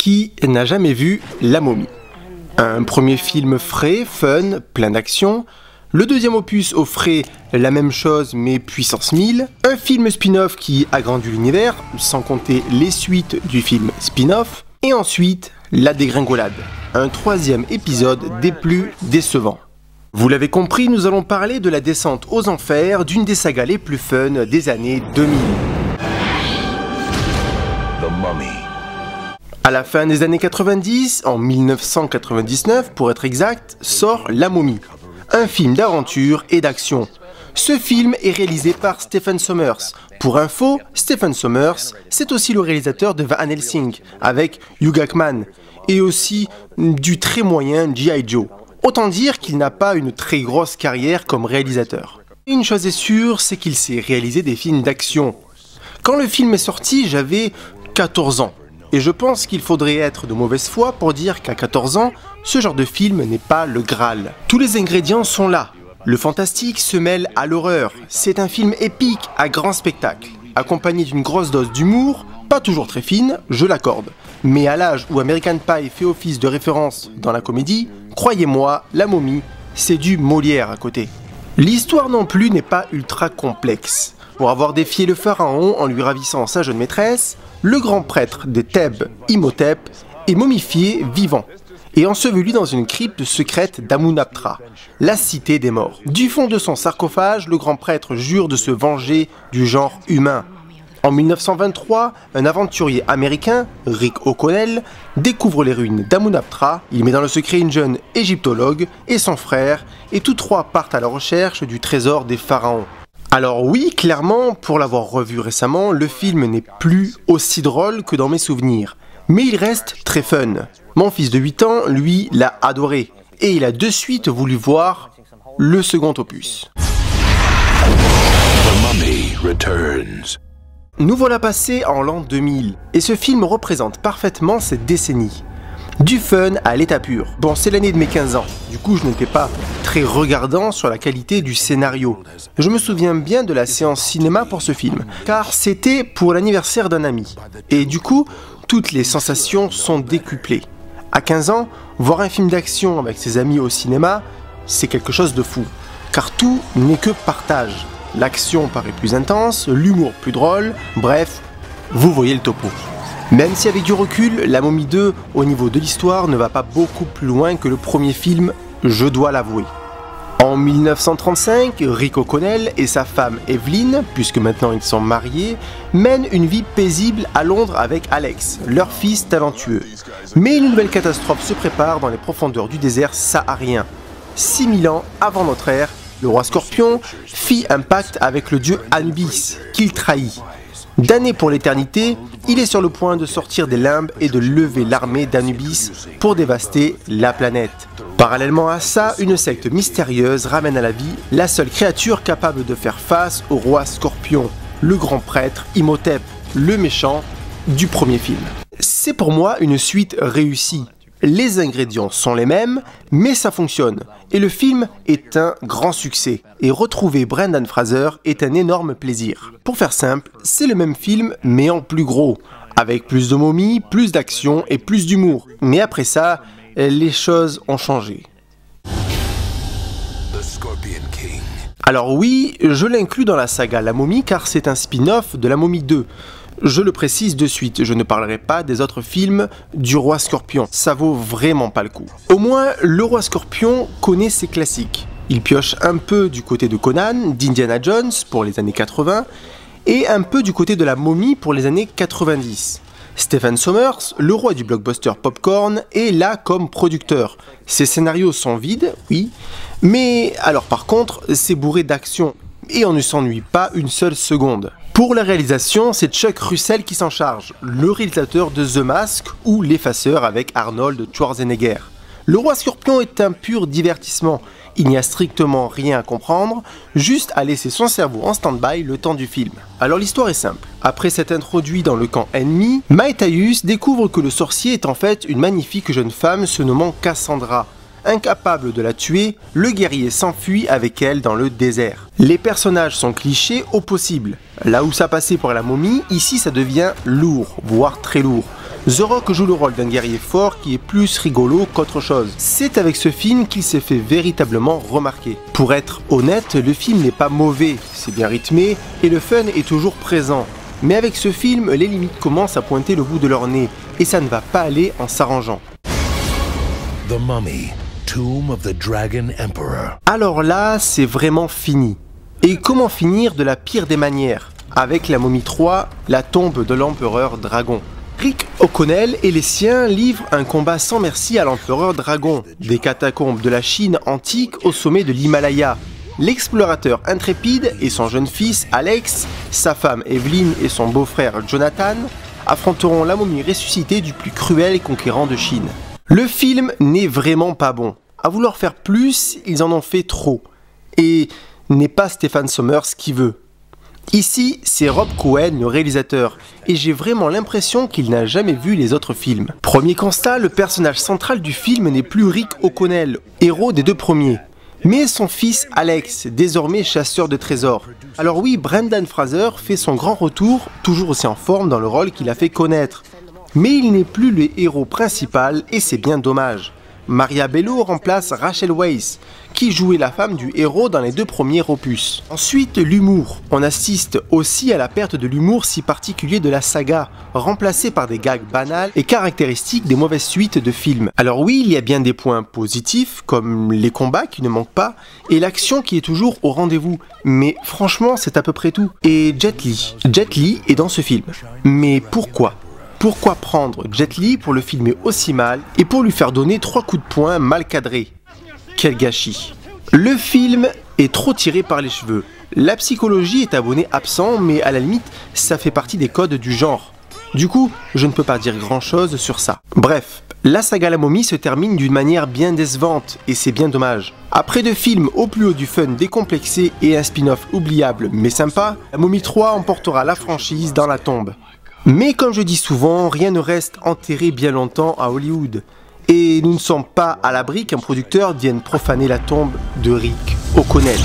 Qui n'a jamais vu La Momie? Un premier film frais, fun, plein d'action. Le deuxième opus offrait la même chose mais puissance 1000. Un film spin-off qui agrandit l'univers, sans compter les suites du film spin-off. Et ensuite, la dégringolade. Un troisième épisode des plus décevants. Vous l'avez compris, nous allons parler de la descente aux enfers d'une des sagas les plus fun des années 2000. The Mummy. À la fin des années 90, en 1999 pour être exact, sort La Momie, un film d'aventure et d'action. Ce film est réalisé par Stephen Sommers. Pour info, Stephen Sommers, c'est aussi le réalisateur de Van Helsing, avec Hugh Jackman, et aussi du très moyen G.I. Joe. Autant dire qu'il n'a pas une très grosse carrière comme réalisateur. Une chose est sûre, c'est qu'il sait réaliser des films d'action. Quand le film est sorti, j'avais 14 ans. Et je pense qu'il faudrait être de mauvaise foi pour dire qu'à 14 ans, ce genre de film n'est pas le Graal. Tous les ingrédients sont là. Le fantastique se mêle à l'horreur. C'est un film épique à grand spectacle, accompagné d'une grosse dose d'humour, pas toujours très fine, je l'accorde. Mais à l'âge où American Pie fait office de référence dans la comédie, croyez-moi, La Momie, c'est du Molière à côté. L'histoire non plus n'est pas ultra complexe. Pour avoir défié le pharaon en lui ravissant sa jeune maîtresse, le grand prêtre de Thèbes, Imhotep, est momifié vivant et enseveli dans une crypte secrète d'Amunaptra, la cité des morts. Du fond de son sarcophage, le grand prêtre jure de se venger du genre humain. En 1923, un aventurier américain, Rick O'Connell, découvre les ruines d'Amunaptra. Il met dans le secret une jeune égyptologue et son frère, et tous trois partent à la recherche du trésor des pharaons. Alors oui, clairement, pour l'avoir revu récemment, le film n'est plus aussi drôle que dans mes souvenirs. Mais il reste très fun. Mon fils de 8 ans, lui, l'a adoré. Et il a de suite voulu voir le second opus. The Mummy Returns. Nous voilà passés en l'an 2000. Et ce film représente parfaitement cette décennie. Du fun à l'état pur. Bon, c'est l'année de mes 15 ans, du coup je n'étais pas très regardant sur la qualité du scénario. Je me souviens bien de la séance cinéma pour ce film, car c'était pour l'anniversaire d'un ami. Et du coup, toutes les sensations sont décuplées. À 15 ans, voir un film d'action avec ses amis au cinéma, c'est quelque chose de fou. Car tout n'est que partage. L'action paraît plus intense, l'humour plus drôle, bref, vous voyez le topo. Même si avec du recul, La Momie 2, au niveau de l'histoire, ne va pas beaucoup plus loin que le premier film, je dois l'avouer. En 1935, Rick O'Connell et sa femme Evelyn, puisque maintenant ils sont mariés, mènent une vie paisible à Londres avec Alex, leur fils talentueux. Mais une nouvelle catastrophe se prépare dans les profondeurs du désert saharien. 6000 ans avant notre ère, le roi Scorpion fit un pacte avec le dieu Anubis, qu'il trahit. Damné pour l'éternité, il est sur le point de sortir des limbes et de lever l'armée d'Anubis pour dévaster la planète. Parallèlement à ça, une secte mystérieuse ramène à la vie la seule créature capable de faire face au roi Scorpion, le grand prêtre Imhotep, le méchant du premier film. C'est pour moi une suite réussie. Les ingrédients sont les mêmes, mais ça fonctionne. Et le film est un grand succès. Et retrouver Brendan Fraser est un énorme plaisir. Pour faire simple, c'est le même film, mais en plus gros. Avec plus de momies, plus d'action et plus d'humour. Mais après ça, les choses ont changé. Alors oui, je l'inclus dans la saga La Momie car c'est un spin-off de La Momie 2. Je le précise de suite, je ne parlerai pas des autres films du roi Scorpion, ça vaut vraiment pas le coup. Au moins, le roi Scorpion connaît ses classiques. Il pioche un peu du côté de Conan, d'Indiana Jones pour les années 80, et un peu du côté de La Momie pour les années 90. Stephen Sommers, le roi du blockbuster popcorn, est là comme producteur. Ses scénarios sont vides, oui, mais alors par contre, c'est bourré d'action, et on ne s'ennuie pas une seule seconde. Pour la réalisation, c'est Chuck Russell qui s'en charge, le réalisateur de The Mask ou L'Effaceur avec Arnold Schwarzenegger. Le roi Scorpion est un pur divertissement, il n'y a strictement rien à comprendre, juste à laisser son cerveau en stand-by le temps du film. Alors l'histoire est simple, après s'être introduit dans le camp ennemi, Maetaeus découvre que le sorcier est en fait une magnifique jeune femme se nommant Cassandra. Incapable de la tuer, le guerrier s'enfuit avec elle dans le désert. Les personnages sont clichés au possible. Là où ça passait pour La Momie, ici ça devient lourd, voire très lourd. The Rock joue le rôle d'un guerrier fort qui est plus rigolo qu'autre chose. C'est avec ce film qu'il s'est fait véritablement remarquer. Pour être honnête, le film n'est pas mauvais, c'est bien rythmé et le fun est toujours présent. Mais avec ce film, les limites commencent à pointer le bout de leur nez et ça ne va pas aller en s'arrangeant. The Mummy, Tomb of the Dragon Emperor. Alors là, c'est vraiment fini. Et comment finir de la pire des manières? Avec La Momie 3, la tombe de l'empereur dragon. Rick O'Connell et les siens livrent un combat sans merci à l'empereur dragon, des catacombes de la Chine antique au sommet de l'Himalaya. L'explorateur intrépide et son jeune fils Alex, sa femme Evelyn et son beau-frère Jonathan affronteront la momie ressuscitée du plus cruel conquérant de Chine. Le film n'est vraiment pas bon. À vouloir faire plus, ils en ont fait trop. Et n'est pas Stephen Sommers qui veut. Ici, c'est Rob Cohen, le réalisateur, et j'ai vraiment l'impression qu'il n'a jamais vu les autres films. Premier constat, le personnage central du film n'est plus Rick O'Connell, héros des deux premiers, mais son fils Alex, désormais chasseur de trésors. Alors oui, Brendan Fraser fait son grand retour, toujours aussi en forme dans le rôle qu'il a fait connaître. Mais il n'est plus le héros principal et c'est bien dommage. Maria Bello remplace Rachel Weisz, qui jouait la femme du héros dans les deux premiers opus. Ensuite, l'humour. On assiste aussi à la perte de l'humour si particulier de la saga, remplacé par des gags banals et caractéristiques des mauvaises suites de films. Alors oui, il y a bien des points positifs, comme les combats qui ne manquent pas, et l'action qui est toujours au rendez-vous. Mais franchement, c'est à peu près tout. Et Jet Li. Jet Li est dans ce film. Mais pourquoi ? Pourquoi prendre Jet Li pour le filmer aussi mal et pour lui faire donner 3 coups de poing mal cadrés? Quel gâchis! Le film est trop tiré par les cheveux. La psychologie est abonné absent, mais à la limite, ça fait partie des codes du genre. Du coup, je ne peux pas dire grand chose sur ça. Bref, la saga La Momie se termine d'une manière bien décevante, et c'est bien dommage. Après 2 films au plus haut du fun décomplexé et un spin-off oubliable mais sympa, La Momie 3 emportera la franchise dans la tombe. Mais comme je dis souvent, rien ne reste enterré bien longtemps à Hollywood. Et nous ne sommes pas à l'abri qu'un producteur vienne profaner la tombe de Rick O'Connell.